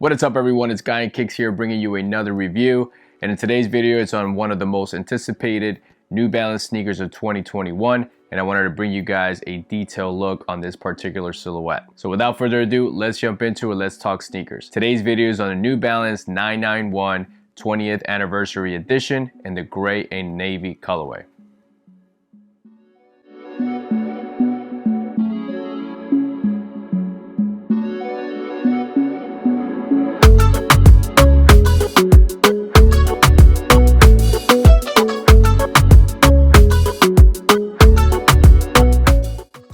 What is up everyone, it's Guy and Kicks here bringing you another review, and in today's video it's on one of the most anticipated New Balance sneakers of 2021, and I wanted to bring you guys a detailed look on this particular silhouette. So without further ado, let's jump into it. Let's talk sneakers. Today's video is on the New Balance 991 20th Anniversary Edition in the gray and navy colorway.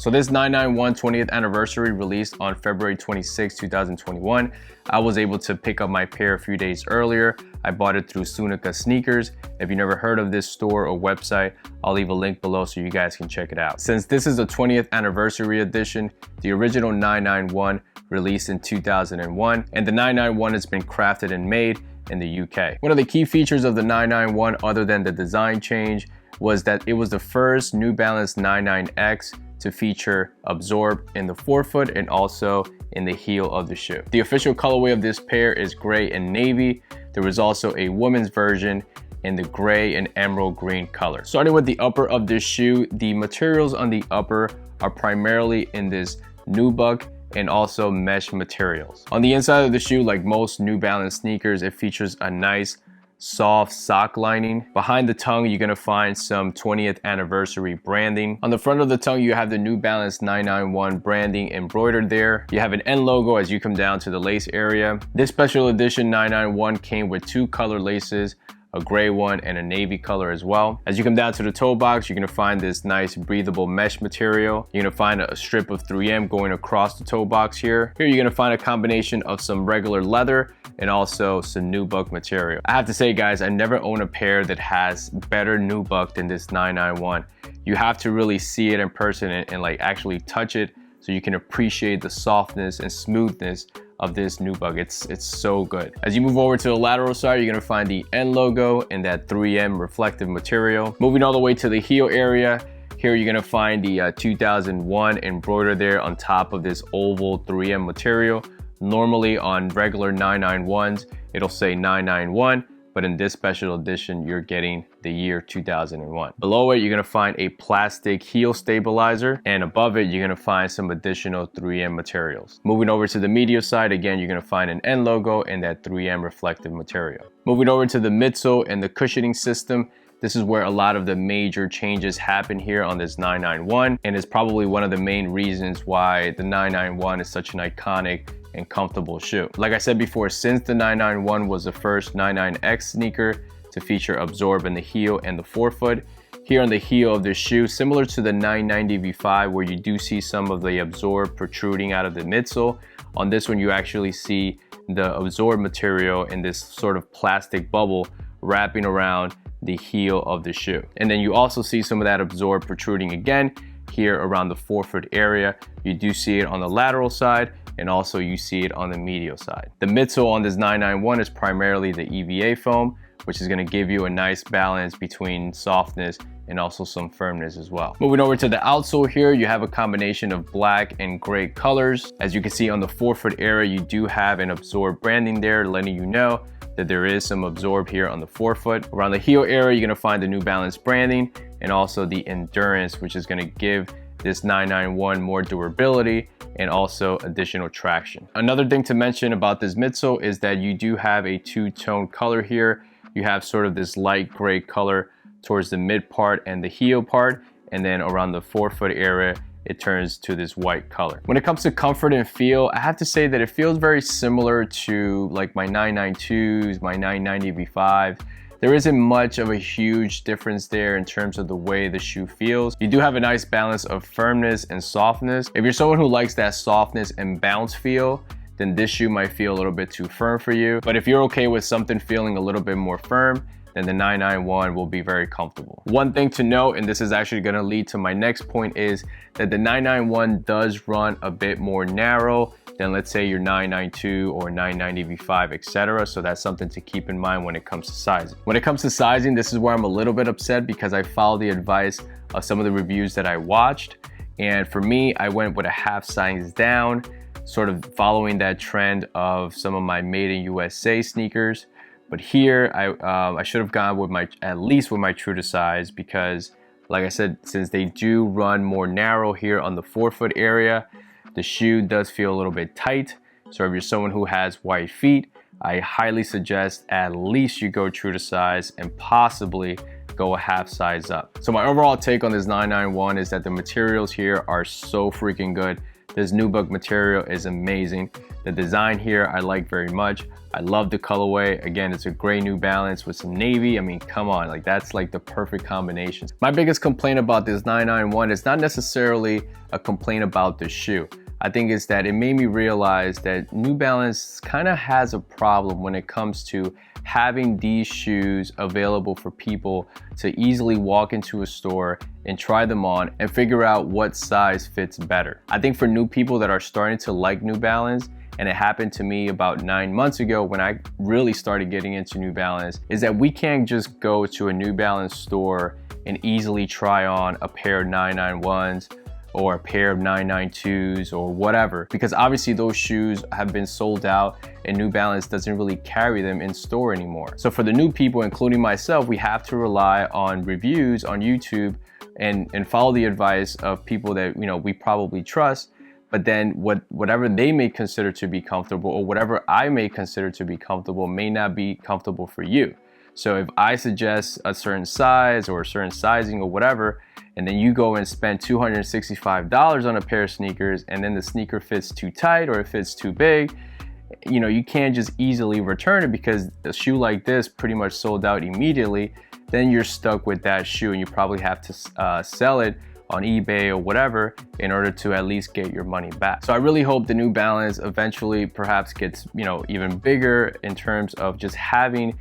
So this 991 20th anniversary released on February 26, 2021. I was able to pick up my pair a few days earlier. I bought it through Sunica Sneakers. If you never heard of this store or website, I'll leave a link below so you guys can check it out. Since this is the 20th anniversary edition, the original 991 released in 2001, and the 991 has been crafted and made in the UK. One of the key features of the 991, other than the design change, was that it was the first New Balance 99X to feature absorb in the forefoot and also in the heel of the shoe. The official colorway of this pair is gray and navy. There was also a woman's version in the gray and emerald green color. Starting with the upper of this shoe, the materials on the upper are primarily in this nubuck and also mesh materials. On the inside of the shoe, like most New Balance sneakers, it features a nice soft sock lining. Behind the tongue, you're gonna find some 20th anniversary branding. On the front of the tongue, you have the New Balance 991 branding embroidered there. You have an N logo as you come down to the lace area. This special edition 991 came with two color laces, a gray one and a navy color as well. As you come down to the toe box, you're gonna find this nice breathable mesh material. You're gonna find a strip of 3M going across the toe box here. Here you're gonna find a combination of some regular leather and also some nubuck material. I have to say guys, I never own a pair that has better nubuck than this 991. You have to really see it in person and like actually touch it so you can appreciate the softness and smoothness of this nubuck. It's so good. As you move over to the lateral side, you're gonna find the N logo and that 3M reflective material. Moving all the way to the heel area, here you're gonna find the 2001 embroidered there on top of this oval 3M material. Normally on regular 991s, it'll say 991, but in this special edition, you're getting the year 2001. Below it, you're gonna find a plastic heel stabilizer, and above it, you're gonna find some additional 3M materials. Moving over to the medial side, again, you're gonna find an N logo and that 3M reflective material. Moving over to the midsole and the cushioning system, this is where a lot of the major changes happen here on this 991, and is probably one of the main reasons why the 991 is such an iconic and comfortable shoe. Like I said before, since the 991 was the first 99X sneaker to feature absorb in the heel and the forefoot, here on the heel of this shoe, similar to the 990 V5 where you do see some of the absorb protruding out of the midsole, on this one you actually see the absorb material in this sort of plastic bubble wrapping around the heel of the shoe. And then you also see some of that absorb protruding again here around the forefoot area. You do see it on the lateral side, and also you see it on the medial side. The midsole on this 991 is primarily the EVA foam, which is gonna give you a nice balance between softness and also some firmness as well. Moving over to the outsole here, you have a combination of black and gray colors. As you can see on the forefoot area, you do have an absorb branding there, letting you know that there is some absorb here on the forefoot. Around the heel area, you're gonna find the New Balance branding and also the endurance, which is gonna give this 991 more durability and also additional traction. Another thing to mention about this midsole is that you do have a two-tone color here. You have sort of this light gray color towards the mid part and the heel part, and then around the forefoot area, it turns to this white color. When it comes to comfort and feel, I have to say that it feels very similar to like my 992s, my 990 V5. There isn't much of a huge difference there in terms of the way the shoe feels. You do have a nice balance of firmness and softness. If you're someone who likes that softness and bounce feel, then this shoe might feel a little bit too firm for you. But if you're okay with something feeling a little bit more firm, then the 991 will be very comfortable. One thing to note, and this is actually gonna lead to my next point, is that the 991 does run a bit more narrow than let's say your 992 or 990 V5, etc. So that's something to keep in mind when it comes to sizing. When it comes to sizing, this is where I'm a little bit upset because I followed the advice of some of the reviews that I watched. And for me, I went with a half size down. sort of following that trend of some of my made in USA sneakers. But here I should have gone with at least with my true to size, because like I said, since they do run more narrow here on the forefoot area, the shoe does feel a little bit tight. So if you're someone who has wide feet, I highly suggest at least you go true to size and possibly go a half size up. So my overall take on this 991 is that the materials here are so freaking good. This nubuck material is amazing. The design here I like very much. I love the colorway. Again, it's a gray New Balance with some navy. I mean, come on, like that's like the perfect combination. My biggest complaint about this 991 is not necessarily a complaint about the shoe. I think it's that it made me realize that New Balance kind of has a problem when it comes to having these shoes available for people to easily walk into a store and try them on and figure out what size fits better. I think for new people that are starting to like New Balance, and it happened to me about 9 months ago when I really started getting into New Balance, is that we can't just go to a New Balance store and easily try on a pair of 991s or a pair of 992s or whatever, because obviously those shoes have been sold out and New Balance doesn't really carry them in store anymore. So for the new people, including myself, we have to rely on reviews on YouTube and follow the advice of people that we probably trust. But then whatever they may consider to be comfortable, or whatever I may consider to be comfortable, may not be comfortable for you. So if I suggest a certain size or a certain sizing or whatever, and then you go and spend $265 on a pair of sneakers, and then the sneaker fits too tight or it fits too big, you can't just easily return it because a shoe like this pretty much sold out immediately. Then you're stuck with that shoe and you probably have to sell it on eBay or whatever in order to at least get your money back. So I really hope the New Balance eventually perhaps gets even bigger in terms of just having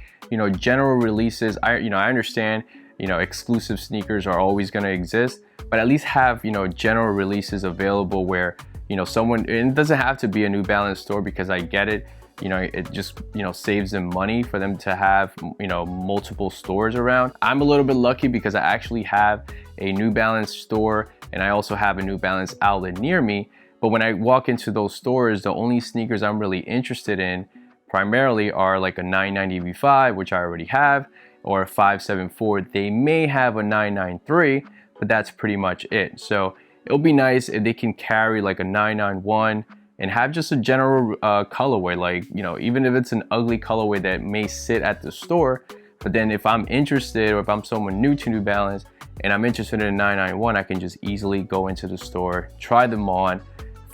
general releases. I understand exclusive sneakers are always going to exist, but at least have general releases available where someone, and it doesn't have to be a New Balance store, because I get it, it just saves them money for them to have multiple stores around. I'm a little bit lucky because I actually have a New Balance store and I also have a New Balance outlet near me. But when I walk into those stores, the only sneakers I'm really interested in primarily are like a 990 V5, which I already have, or a 574. They may have a 993, but that's pretty much it. So it'll be nice if they can carry like a 991 and have just a general colorway, like even if it's an ugly colorway that may sit at the store, but then if I'm interested, or if I'm someone new to New Balance and I'm interested in a 991, I can just easily go into the store, try them on,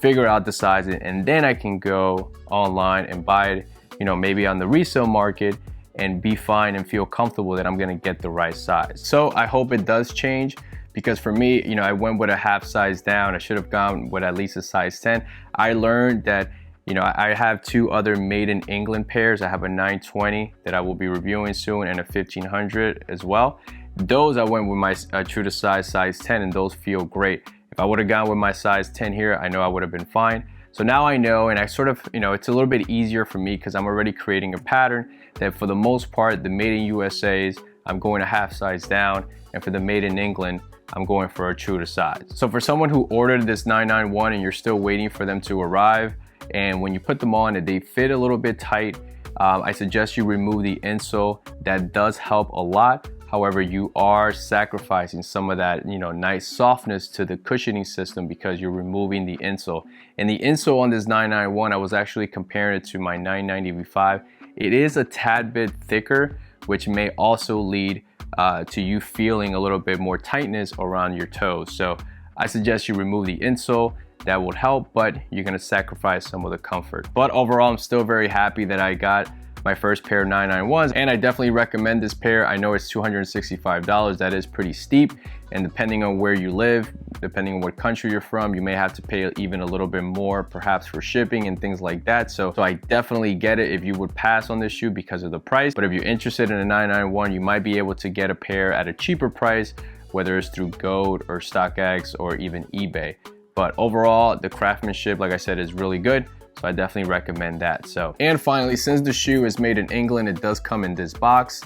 figure out the sizes, and then I can go online and buy it, maybe on the resale market, and be fine and feel comfortable that I'm gonna get the right size. So I hope it does change, because for me, I went with a half size down. I should have gone with at least a size 10. I learned that, I have two other made in England pairs. I have a 920 that I will be reviewing soon, and a 1500 as well. Those I went with my true to size 10, and those feel great. If I would have gone with my size 10 here, I know I would have been fine. So now I know, and I sort of, it's a little bit easier for me because I'm already creating a pattern that for the most part, the made in USA's, I'm going a half size down, and for the made in England, I'm going for a true to size. So for someone who ordered this 991 and you're still waiting for them to arrive, and when you put them on and they fit a little bit tight, I suggest you remove the insole. That does help a lot. However, you are sacrificing some of that, nice softness to the cushioning system because you're removing the insole. And the insole on this 991, I was actually comparing it to my 990 V5. It is a tad bit thicker, which may also lead to you feeling a little bit more tightness around your toes. So I suggest you remove the insole. That would help, but you're gonna sacrifice some of the comfort. But overall, I'm still very happy that I got my first pair of 991s, and I definitely recommend this pair. I know it's $265. That is pretty steep, and depending on where you live, depending on what country you're from, you may have to pay even a little bit more, perhaps for shipping and things like that. So I definitely get it if you would pass on this shoe because of the price. But if you're interested in a 991, you might be able to get a pair at a cheaper price, whether it's through Goat or StockX or even eBay. But overall, the craftsmanship, like I said, is really good. So I definitely recommend that. So, and finally, since the shoe is made in England, it does come in this box.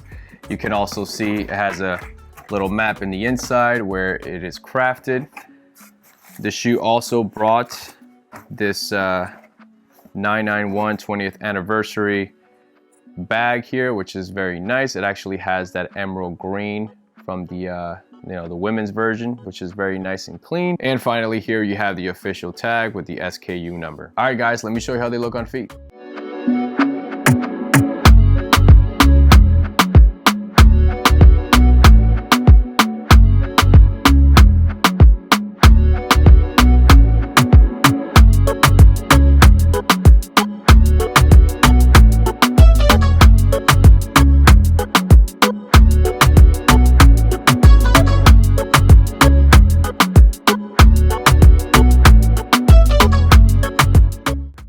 You can also see it has a little map in the inside where it is crafted. The shoe also brought this 991 20th anniversary bag here, which is very nice. It actually has that emerald green from the the women's version, which is very nice and clean. And finally here you have the official tag with the SKU number. All right guys, let me show you how they look on feet.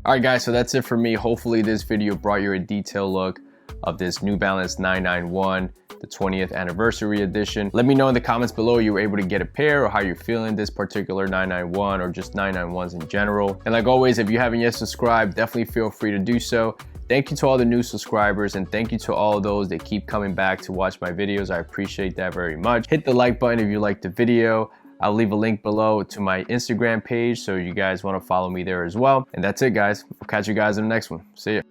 Alright guys, so that's it for me. Hopefully this video brought you a detailed look of this New Balance 991, the 20th anniversary edition. Let me know in the comments below you were able to get a pair or how you're feeling this particular 991 or just 991s in general. And like always, if you haven't yet subscribed, definitely feel free to do so. Thank you to all the new subscribers and thank you to all those that keep coming back to watch my videos. I appreciate that very much. Hit the like button if you liked the video. I'll leave a link below to my Instagram page so you guys want to follow me there as well. And that's it guys. I'll catch you guys in the next one. See ya.